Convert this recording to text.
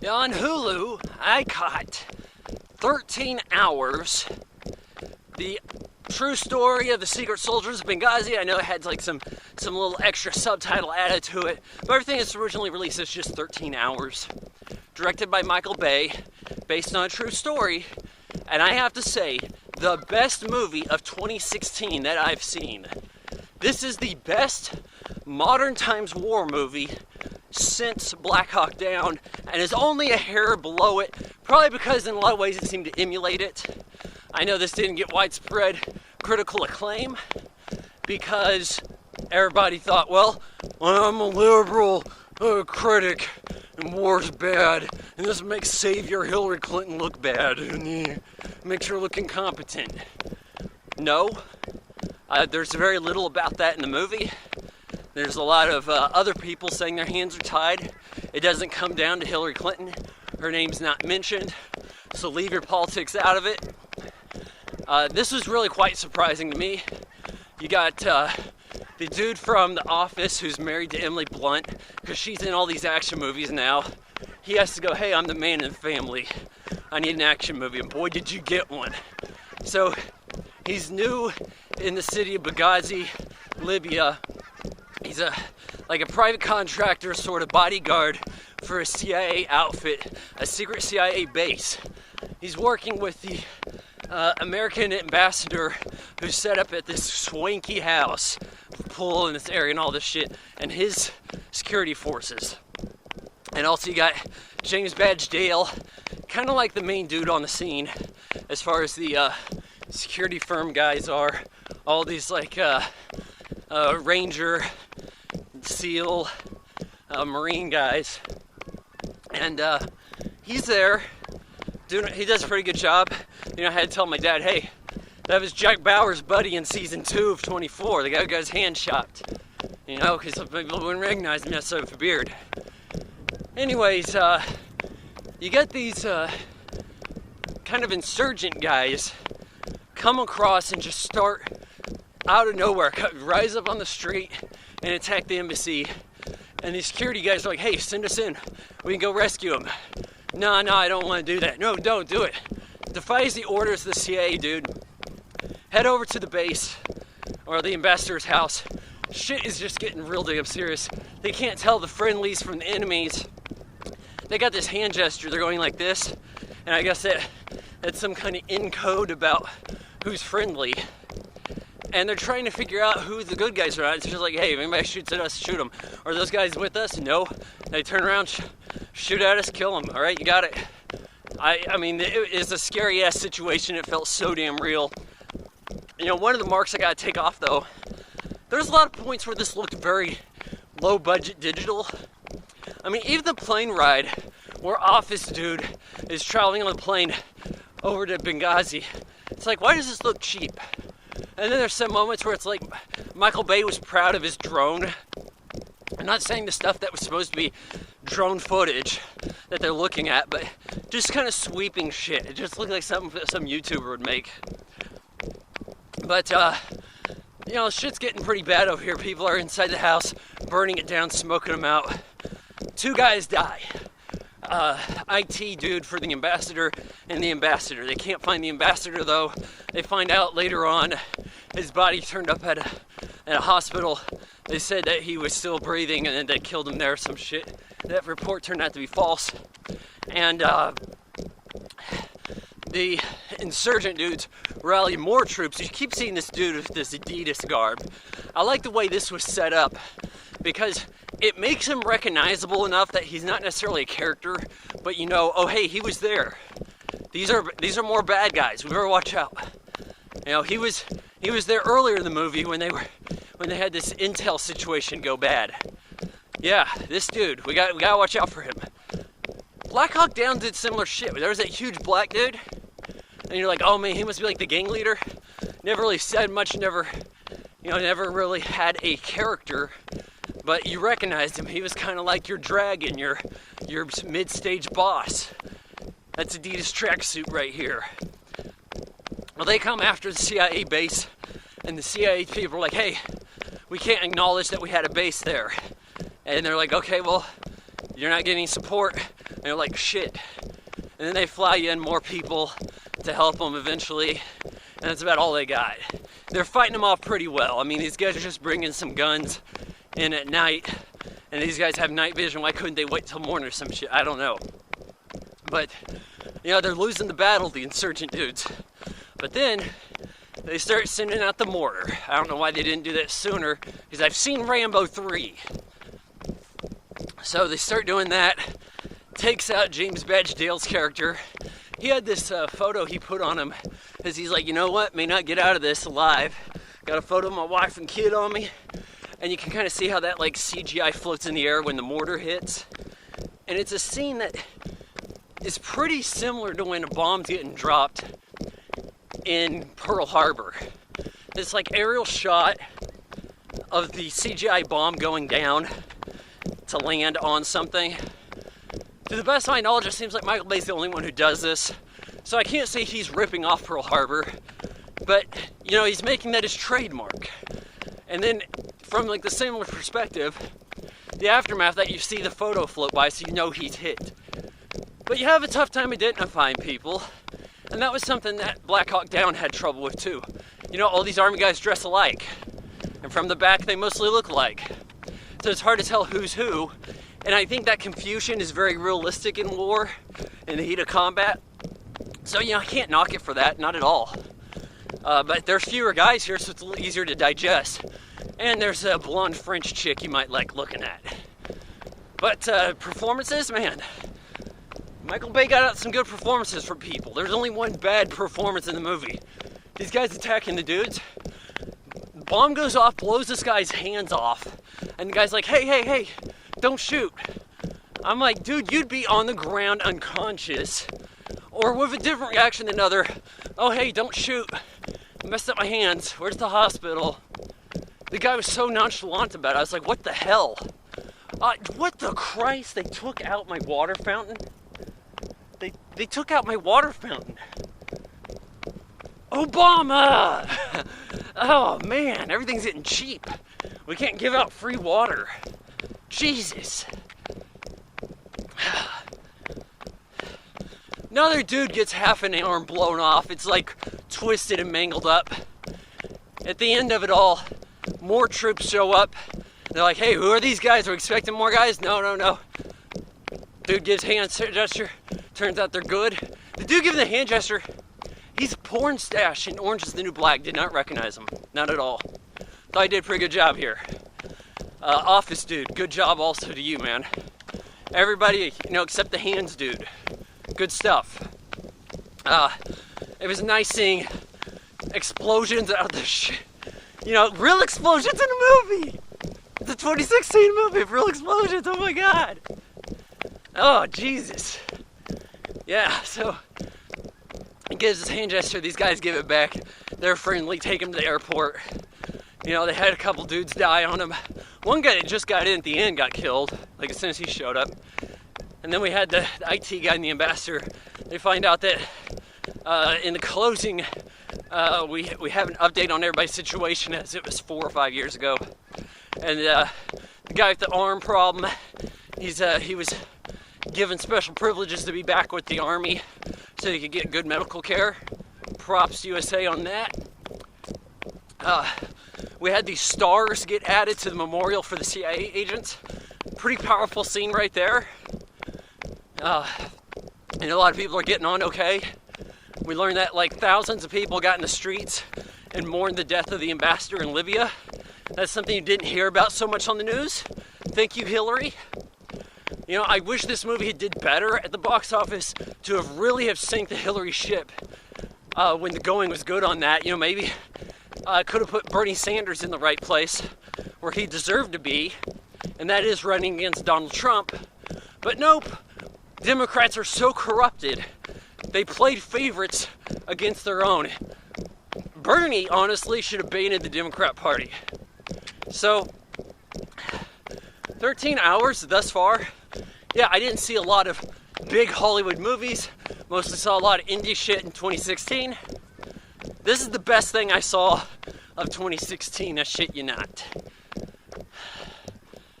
On Hulu, I caught 13 hours. The true story of the Secret Soldiers of Benghazi. I know it had like some little extra subtitle added to it, but everything that's originally released is just 13 hours. Directed by Michael Bay, based on a true story, and I have to say, the best movie of 2016 that I've seen. This is the best modern times war movie since Black Hawk Down, and is only a hair below it, probably because in a lot of ways it seemed to emulate it. I know this didn't get widespread critical acclaim because everybody thought, well, I'm a liberal critic and war's bad, and this makes Savior Hillary Clinton look bad, and makes her look incompetent. No, there's very little about that in the movie. There's a lot of other people saying their hands are tied. It doesn't come down to Hillary Clinton. Her name's not mentioned, so leave your politics out of it. This was really quite surprising to me. You got the dude from The Office who's married to Emily Blunt, because she's in all these action movies now. He has to go, hey, I'm the man in the family. I need an action movie, and boy, did you get one. So he's new in the city of Benghazi, Libya. He's a private contractor, sort of bodyguard for a CIA outfit, a secret CIA base. He's working with the American ambassador who's set up at this swanky house, pool in this area and all this shit, and his security forces. And also you got James Badge Dale, kind of like the main dude on the scene as far as the security firm guys are. All these like Ranger, SEAL, Marine guys. And he's there. He does a pretty good job. I had to tell my dad, hey, that was Jack Bauer's buddy in season 2 of 24. The guy who got his hand chopped. Because some people wouldn't recognize him necessarily with a beard. Anyways, you get these kind of insurgent guys come across and just start out of nowhere, rise up on the street and attack the embassy. And these security guys are like, hey, send us in. We can go rescue him. No, I don't want to do that. No, don't do it. Defies the orders of the CIA, dude. Head over to the base or the ambassador's house. Shit is just getting real damn serious. They can't tell the friendlies from the enemies. They got this hand gesture. They're going like this. And I guess that's some kind of encode about who's friendly. And they're trying to figure out who the good guys are. It's just like, hey, if anybody shoots at us, shoot them. Are those guys with us? No. They turn around, shoot at us, kill them. All right, you got it. I mean, it is a scary-ass situation. It felt so damn real. One of the marks I got to take off, though, there's a lot of points where this looked very low-budget digital. I mean, even the plane ride where Office Dude is traveling on the plane over to Benghazi, it's like, why does this look cheap? And then there's some moments where it's like Michael Bay was proud of his drone. I'm not saying the stuff that was supposed to be drone footage that they're looking at, but just kind of sweeping shit. It just looked like something some YouTuber would make. But, shit's getting pretty bad over here. People are inside the house, burning it down, smoking them out. 2 guys die. IT dude for the ambassador and the ambassador. They can't find the ambassador, though. They find out later on his body turned up at a hospital. They said that he was still breathing and then they killed him there or some shit. That report turned out to be false. And the insurgent dudes rally more troops. You keep seeing this dude with this Adidas garb. I like the way this was set up because it makes him recognizable enough that he's not necessarily a character, but oh hey, he was there. These are more bad guys. We better watch out. He was there earlier in the movie when they had this intel situation go bad. Yeah, this dude, we gotta watch out for him. Black Hawk Down did similar shit. There was that huge black dude, and you're like, oh man, he must be like the gang leader. Never really said much, never really had a character. But you recognized him. He was kind of like your dragon, your mid-stage boss. That's Adidas tracksuit right here. Well, they come after the CIA base, and the CIA people are like, hey, we can't acknowledge that we had a base there. And they're like, okay, well, you're not getting support And you're like, shit. And then they fly in more people to help them eventually, and that's about all they got. They're fighting them off pretty well. I mean, these guys are just bringing some guns in at night, and these guys have night vision. Why couldn't they wait till morning or some shit? I don't know. But, you know, they're losing the battle, the insurgent dudes. But then they start sending out the mortar. I don't know why they didn't do that sooner, because I've seen Rambo 3. So they start doing that. Takes out James Badge Dale's character. He had this photo he put on him, because he's like, you know what, may not get out of this alive. Got a photo of my wife and kid on me. And you can kind of see how that like CGI floats in the air when the mortar hits. And it's a scene that is pretty similar to when a bomb's getting dropped in Pearl Harbor. This like aerial shot of the CGI bomb going down to land on something. To the best of my knowledge, it seems like Michael Bay's the only one who does this. So I can't say he's ripping off Pearl Harbor, but you know, he's making that his trademark. And then from like the similar perspective, the aftermath, that you see the photo float by so you know he's hit. But you have a tough time identifying people, and that was something that Black Hawk Down had trouble with too. You know, all these army guys dress alike, and from the back they mostly look alike. So it's hard to tell who's who, and I think that confusion is very realistic in war, in the heat of combat. So, you know, I can't knock it for that, not at all. But there's fewer guys here, so it's a little easier to digest. And there's a blonde French chick you might like looking at. But performances, man, Michael Bay got out some good performances from people. There's only one bad performance in the movie. These guys attacking the dudes. Bomb goes off, blows this guy's hands off, and the guy's like, hey, don't shoot. I'm like, dude, you'd be on the ground unconscious, or with a different reaction than other, oh, hey, don't shoot. I messed up my hands. Where's the hospital? The guy was so nonchalant about it. I was like, what the hell? What the Christ? They took out my water fountain? They took out my water fountain. Obama! Oh man, everything's getting cheap. We can't give out free water. Jesus. Another dude gets half an arm blown off. It's like twisted and mangled up. At the end of it all, more troops show up. They're like, hey, who are these guys? Are we expecting more guys? No. Dude gives hand gesture. Turns out they're good. The dude giving the hand gesture, he's a porn stash in Orange is the New Black. Did not recognize him. Not at all. Thought he did a pretty good job here. Office dude, good job also to you, man. Everybody, you know, except the hands dude. Good stuff. It was nice seeing explosions out of the shit. You know, real explosions in a movie. It's a 2016 movie of real explosions. Oh my God. Oh, Jesus. Yeah, so he gives his hand gesture. These guys give it back. They're friendly, take him to the airport. You know, they had a couple dudes die on him. One guy that just got in at the end got killed, like as soon as he showed up. And then we had the IT guy and the ambassador. They find out that in the closing, we have an update on everybody's situation as it was 4 or 5 years ago. And the guy with the arm problem, he was given special privileges to be back with the Army so he could get good medical care. Props USA on that. We had these stars get added to the memorial for the CIA agents. Pretty powerful scene right there. And a lot of people are getting on okay. We learned that like thousands of people got in the streets and mourned the death of the ambassador in Libya. That's something you didn't hear about so much on the news. Thank you, Hillary. You know, I wish this movie did better at the box office to have really have sank the Hillary ship when the going was good on that. You know, maybe I could have put Bernie Sanders in the right place where he deserved to be, and that is running against Donald Trump. But nope, Democrats are so corrupted. They played favorites against their own. Bernie, honestly, should have banned the Democrat Party. So, 13 hours thus far. Yeah, I didn't see a lot of big Hollywood movies. Mostly saw a lot of indie shit in 2016. This is the best thing I saw of 2016, I shit you not.